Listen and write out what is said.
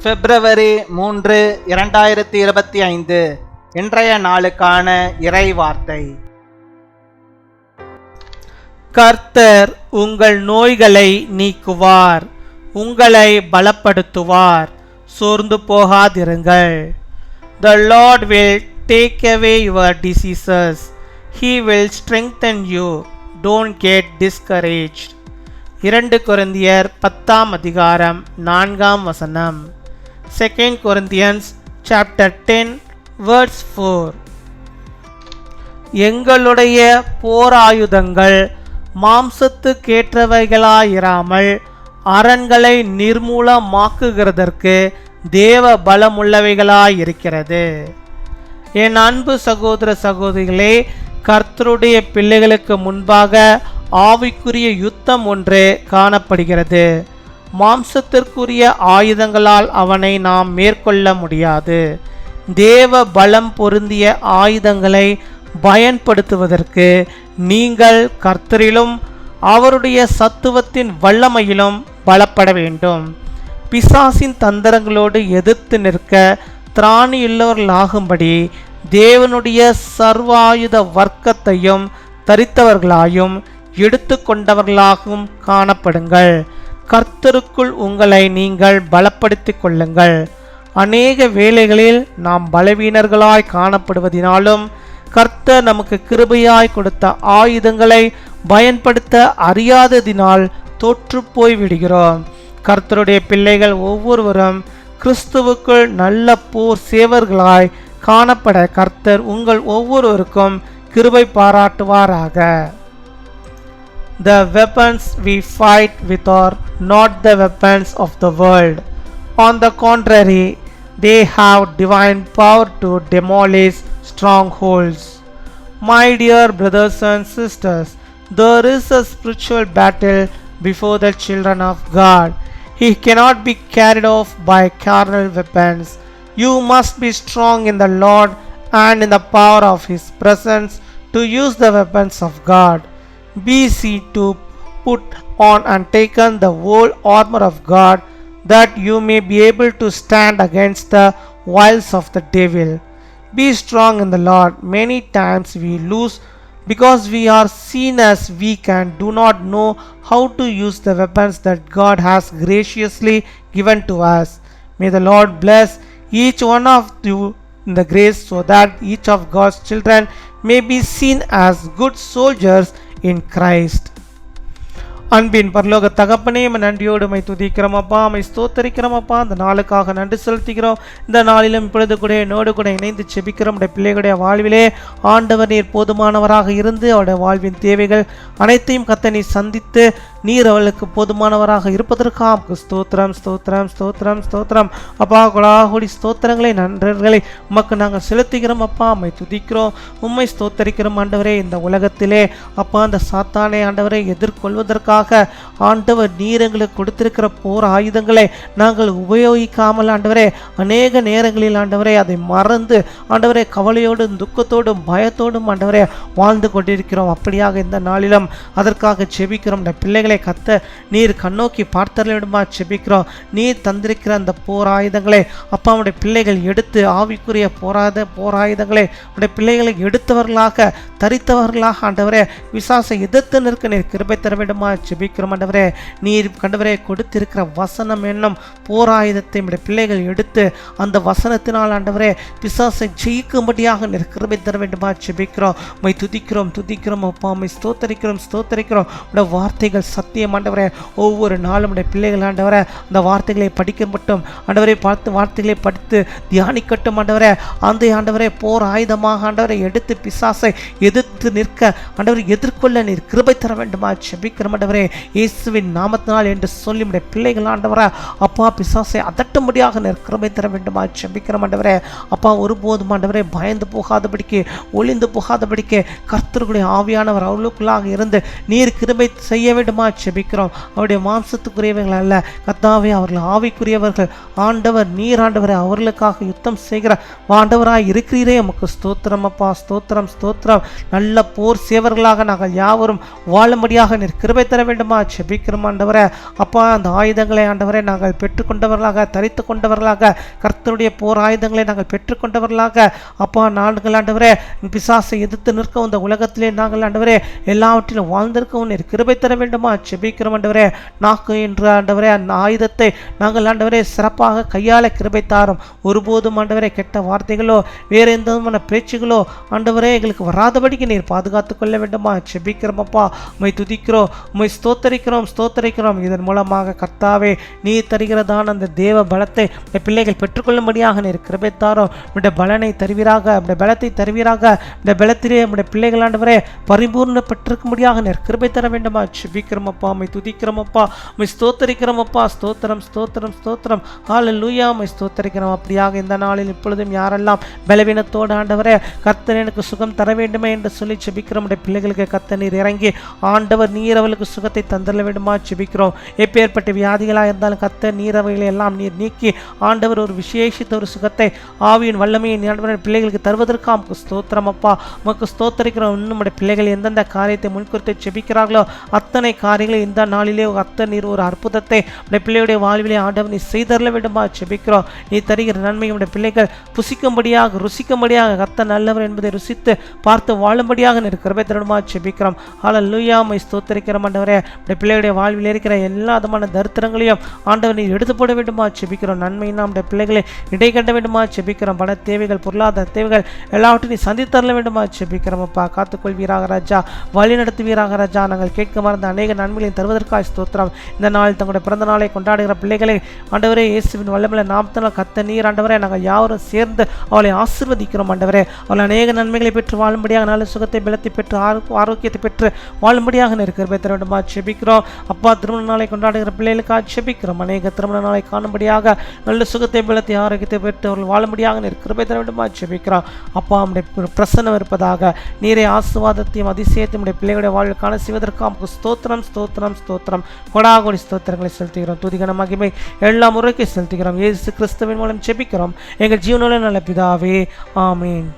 பிப்ரவரி 3, 2025 இன்றைய நாளுக்கான இறை வார்த்தை. கர்த்தர் உங்கள் நோய்களை நீக்குவார், உங்களை பலப்படுத்துவார், சோர்ந்து போகாதிருங்கள். The Lord will take away your diseases. He will strengthen you. Don't get discouraged. 2 கொரிந்தியர் 10 அதிகாரம் 4 2 Corinthians chapter 10 verse 4. எங்களுடைய போராயுதங்கள் மாம்சத்துக்கேற்றவைகளாயிராமல் அரண்களை நிர்மூலமாக்குகிறதற்கு தேவ பலமுள்ளவைகளாயிருக்கிறது. என் அன்பு சகோதர சகோதரிகளே, கர்த்தருடைய பிள்ளைகளுக்கு முன்பாக ஆவிக்குரிய யுத்தம் ஒன்று காணப்படுகிறது. மாம்சத்திற்குரிய ஆயுதங்களால் அவனை நாம் மேற்கொள்ள முடியாது. தேவ பலம் பொருந்திய ஆயுதங்களை பயன்படுத்துவதற்கு நீங்கள் கர்த்தரிலும் அவருடைய சத்துவத்தின் வல்லமையிலும் பலப்பட வேண்டும். பிசாசின் தந்திரங்களோடு எதிர்த்து நிற்க திராணியுள்ளவர்களாகும்படி தேவனுடைய சர்வாயுத வர்க்கத்தையும் தரித்தவர்களாயும் எடுத்து கொண்டவர்களாகவும் காணப்படுங்கள். கர்த்தருக்குள் உங்களை நீங்கள் பலப்படுத்திக் கொள்ளுங்கள். அநேக வேளைகளில் நாம் பலவீனர்களாய் காணப்படுவதினாலும் கர்த்தர் நமக்கு கிருபையாய் கொடுத்த ஆயுதங்களை பயன்படுத்த அறியாததினால் தோற்று போய் விடுகிறோம். கர்த்தருடைய பிள்ளைகள் ஒவ்வொருவரும் கிறிஸ்துவுக்குள் நல்ல போர் சேவர்களாய் காணப்பட கர்த்தர் உங்கள் ஒவ்வொருவருக்கும் கிருபை பாராட்டுவாராக. The weapons we fight with are not the weapons of the world. On the contrary, they have divine power to demolish strongholds. My dear brothers and sisters, there is a spiritual battle before the children of God. He cannot be carried off by carnal weapons. You must be strong in the Lord and in the power of His presence to use the weapons of God. Be seen to put on and taken the whole armor of God, that you may be able to stand against the wiles of the devil. Be strong in the Lord. Many times we lose because we are seen as weak and do not know how to use the weapons that God has graciously given to us. May the Lord bless each one of you in the grace, so that each of God's children may be seen as good soldiers in Christ. அன்பின் பரலோக தகப்பனே, நன்றியோடு my துதிக்கிறோம் அப்பா, my ஸ்தோத்தரிக்கிறோம் அப்பா. அந்த நாளுக்காக நன்றி செலுத்துகிறோம். இந்த நாளிலும் இப்பொழுது கூட என்னோடு கூட இணைந்து செபிக்கிறோம். உடைய பிள்ளைகளுடைய வாழ்விலே ஆண்டவர் நீர் போதுமானவராக இருந்து அவருடைய வாழ்வின் தேவைகள் அனைத்தையும் கர்த்தர் நீர் சந்தித்து நீர் அவளுக்கு போதுமானவராக இருப்பதற்காக ஸ்தோத்திரம் ஸ்தோத்திரம் ஸ்தோத்திரம் ஸ்தோத்திரம் அப்பா. கொடாகோடி ஸ்தோத்திரங்களை நன்றர்களை உமக்கு நாங்கள் செலுத்துகிறோம் அப்பா. உம்மை துதிக்கிறோம், உம்மை ஸ்தோத்தரிக்கிறோம் ஆண்டவரே. இந்த உலகத்திலே அப்பா அந்த சாத்தானை ஆண்டவரை எதிர்கொள்வதற்காக ஆண்டவர் நீர் எங்களுக்கு கொடுத்திருக்கிற போர் ஆயுதங்களை நாங்கள் உபயோகிக்காமல் ஆண்டவரே அநேக நேரங்களில் ஆண்டவரே அதை மறந்து ஆண்டவரே கவலையோடும் துக்கத்தோடும் பயத்தோடும் ஆண்டவரே வாழ்ந்து கொண்டிருக்கிறோம். அப்படியாக இந்த நாளிலும் அதற்காக செபிக்கிறோம். பிள்ளைகளை கத்த நீர் கண்ணோக்கி பார்த்தர்களிடமா செபிக்கிறோம். நீர் தந்திருக்கிற அந்த போர் ஆயுதங்களை அப்பா உடைய பிள்ளைகள் எடுத்து ஆவிக்குரிய போராயுதங்களை உடைய பிள்ளைகளை எடுத்தவர்களாக தரித்தவர்களாக ஆண்டவரே விசாசை எதிர்த்து நிற்க நீர் கிருபை தர வேண்டுமா செபிக்கிறோம் ஆண்டவரே. நீர் கண்டவரே கொடுத்திருக்கிற வசனம் என்னும் போராயுதத்தை நம்முடைய பிள்ளைகள் எடுத்து அந்த வசனத்தினால் ஆண்டவரே பிசாசை ஜெயிக்கும்படியாக நீர் கிருபை தர வேண்டுமா செபிக்கிறோம். மை துதிக்கிறோம் துதிக்கிறோம் அப்பா, மை ஸ்தோத்தரிக்கிறோம் ஸ்தோத்தரிக்கிறோம். உடைய வார்த்தைகள் சத்தியம் ஆண்டவரே. ஒவ்வொரு நாளும் உடைய பிள்ளைகள் ஆண்டவரே அந்த வார்த்தைகளை படிக்க மட்டும் ஆண்டவரை பார்த்து வார்த்தைகளை படித்து தியானிக்கட்டும் ஆண்டவரே. அந்த ஆண்டவரே போர் ஆயுதமாக ஆண்டவரை எடுத்து பிசாசை எதிர்த்து நிற்க ஆண்டவரை எதிர்கொள்ள நீர் கிருபை தர வேண்டுமா செபிக்கிறோம் ஆண்டவரே. இயேசுவின் நாமத்தினால் என்று சொல்லி உடைய பிள்ளைகள் ஆண்டவரே அப்பா பிசாசை அதட்டும்படியாக நீர் கிருபை தர வேண்டுமா செபிக்கிறோம் ஆண்டவரே. அப்பா ஒருபோதும் ஆண்டவரே பயந்து போகாதபடிக்கு ஒளிந்து போகாதபடிக்கு கர்த்தருடைய ஆவியானவர் அவளுக்குள்ளாக இருந்து நீர் கிருபை செய்ய வேண்டுமா செபிக்கிறோம். அவருடைய மாம்சத்துக்குரியவர்கள் அல்ல கர்த்தாவே, அவர்கள் ஆவிக்குரியவர்கள். ஆண்டவர் நீர் ஆண்டவரை அவர்களுக்காக யுத்தம் செய்கிற ஆண்டவராய் இருக்கிறீரே, உமக்கு ஸ்தோத்திரம் அப்பா, ஸ்தோத்திரம் ஸ்தோத்திரம். நல்ல போர் சேவர்களாக நாங்கள் யாவரும் வாழும்படியாக நீர் கிருபை தர வேண்டுமா செபிக்கிறோம் ஆண்டவரே. அப்பா, அந்த ஆயுதங்களை ஆண்டவரை நாங்கள் பெற்றுக்கொண்டவர்களாக, தரித்து கொண்டவர்களாக, கர்த்தருடைய போர் ஆயுதங்களை நாங்கள் பெற்றுக்கொண்டவர்களாக அப்பா, நாங்கள் ஆண்டவரே பிசாசை எதிர்த்து நிற்கவும் இந்த உலகத்திலே நாங்கள் ஆண்டவரே எல்லாவற்றிலும் வாழ்ந்திருக்கவும் நீர் கிருபை தர வேண்டுமா செபிக்கிறோம் ஆண்டவரே. நாக்கு என்று ஆண்டவரே அந்த ஆயுதத்தை நாங்கள் ஆண்டவரே சிறப்பாக கையாள கிருபை தாரும். ஒருபோதும் ஆண்டவரே கெட்ட வார்த்தைகளோ வேறு எந்த விதமான பேச்சுகளோ ஆண்டவரே எங்களுக்கு வராதபடிக்கு நீர் பாதுகாத்துக் கொள்ள வேண்டுமா செபிக்கிறோம் அப்பா. உம்மை துதிக்கிறோம், உம்மை ஸ்தோத்தரிக்கிறோம். இதன் மூலமாக கர்த்தாவே நீர் தருகிறதான அந்த தேவ பலத்தை பிள்ளைகள் பெற்றுக்கொள்ளும்படியாக நீர் கிருபை தாரும். உடைய பலனை தருவீராக, உடைய பலத்தை தருவீராக. உடைய பலத்திலே உடைய பிள்ளைகள் ஆண்டவரே பரிபூர்ண பெற்றிருக்கும்படியாக நீர் கிருபை தர வேண்டுமா செபிக்கிறோம் அப்பா. உம்மை துதிக்கிறோம் அப்பா, உம்மை ஸ்தோத்தரிக்கிறோம் அப்பா. ஸ்தோத்திரம் ஸ்தோத்திரம் ஸ்தோத்திரம். ஹல்லேலூயா. உம்மை ஸ்தோத்தரிக்கிறோம். அப்படியாக இந்த நாளில் இப்பொழுதும் யாரெல்லாம் பலவீனத்தோடு ஆண்டவரே கர்த்தர் எனக்கு சுகம் தர வேண்டுமே என்று சொல்லி செபிக்கிறோம். உடைய பிள்ளைகளுக்கு கர்த்தர் நீர் இறங்கி ஆண்டவர் நீர் அவளுக்கு சுகத்தை தந்துட வேண்டுமா செபிக்கிறோம். எப்பேற்பட்ட வியாதிகளாக இருந்தாலும் கர்த்தர் நீர் அவைகளை எல்லாம் நீர் நீக்கி ஆண்டவர் ஒரு விசேஷித்த ஒரு சுகத்தை ஆவியின் வல்லமையை ஆண்டவர் பிள்ளைகளுக்கு தருவதற்கு உமக்கு ஸ்தோத்திரம் அப்பா. உமக்கு ஸ்தோத்தரிக்கிறோம். இன்னும் பிள்ளைகள் எந்தெந்த காரியத்தை முன்குறித்து செபிக்கிறார்களோ அத்தனை காரியங்களை இந்த நாளிலே கர்த்தர் நீர் ஒரு அற்புதத்தை பிள்ளையுடைய வாழ்விலே ஆண்டவர் நீ செய்தரல வேண்டுமா செபிக்கிறோம். நீ தருகிற நன்மை உடைய பிள்ளைகள் புசிக்கும்படியாக ருசிக்கும்படியாக கர்த்தர் நல்லவர் என்பதை ருசித்து பார்த்து வாழும்படியாக நீர் கிருபை தரணுமா செபிக்கிறோம். ஹல்லேலூயா. உம்மை ஸ்தோத்தரிக்கிறோம் ஆண்டவரே. உடைய பிள்ளையுடைய வாழ்வில் இருக்கிற எல்லா விதமான தரித்திரங்களையும் ஆண்டவர் நீர் எடுத்து போட வேண்டுமா செபிக்கிறோம். நன்மையினா நம்முடைய பிள்ளைகளை இடை கட்ட வேண்டுமா செபிக்கிறோம். பண தேவைகள், பொருளாதார தேவைகள் எல்லாவற்றையும் நீ சந்தித்தரல வேண்டுமா செபிக்கிறோம் அப்பா. காத்துக்கொள்வீராக ராஜா, வழி நடத்துவீராக ராஜா. நாங்கள் கேட்க மறந்த அநேக நன்மைகளை தருவதற்காக ஸ்தோத்திரம். இந்த நாள் தங்களுடைய பிறந்த நாளை கொண்டாடுகிற பிள்ளைகளை ஆண்டவரே இயேசுவின் வல்லமையில நாமத்தினால் கர்த்தர் நீர் ஆண்டவரே நாங்கள் யாவரும் சேர்ந்து அவளை ஆசீர்வதிக்கிறோம் ஆண்டவரே. அவள் அநேக நன்மைகளை பெற்று வாழும்படியாக, நல்ல சுகத்தை பலத்தை பெற்று ஆரோக்கியத்தை பெற்று வாழும்படியாக நீர் கிருபை தர வேண்டுமா செபிக்கிறோம் அப்பா. திருமண நாளை கொண்டாடுகிற பிள்ளைகளுக்காக செபிக்கிறோம். அநேக திருமண நாளை காணும்படியாக, நல்ல சுகத்தை பலத்தை ஆரோக்கியத்தை பெற்று அவர்கள் வாழும்படியாக நீர் கிருபை தர வேண்டுமா செபிக்கிறோம் அப்பா. நம்முடைய பிரசன்னம் இருப்பதாக நீரை ஆசீர்வாதத்தையும் அதிசயத்தையும் உடைய பிள்ளைகளுடைய வாழ்வுக்கான செய்வதற்காக ஸ்தோத்திரம் ஸ்தோத்திரம் ஸ்தோத்திரம். கொடாகோடி ஸ்தோத்திரங்களை செலுத்துகிறோம். துதிகன மகிமை எல்லா முறைக்கு செலுத்துகிறோம். இயேசு கிறிஸ்துவின் மூலம் செபிக்கிறோம் எங்கள் ஜீவனுள்ள நல்ல பிதாவே, ஆமீன்.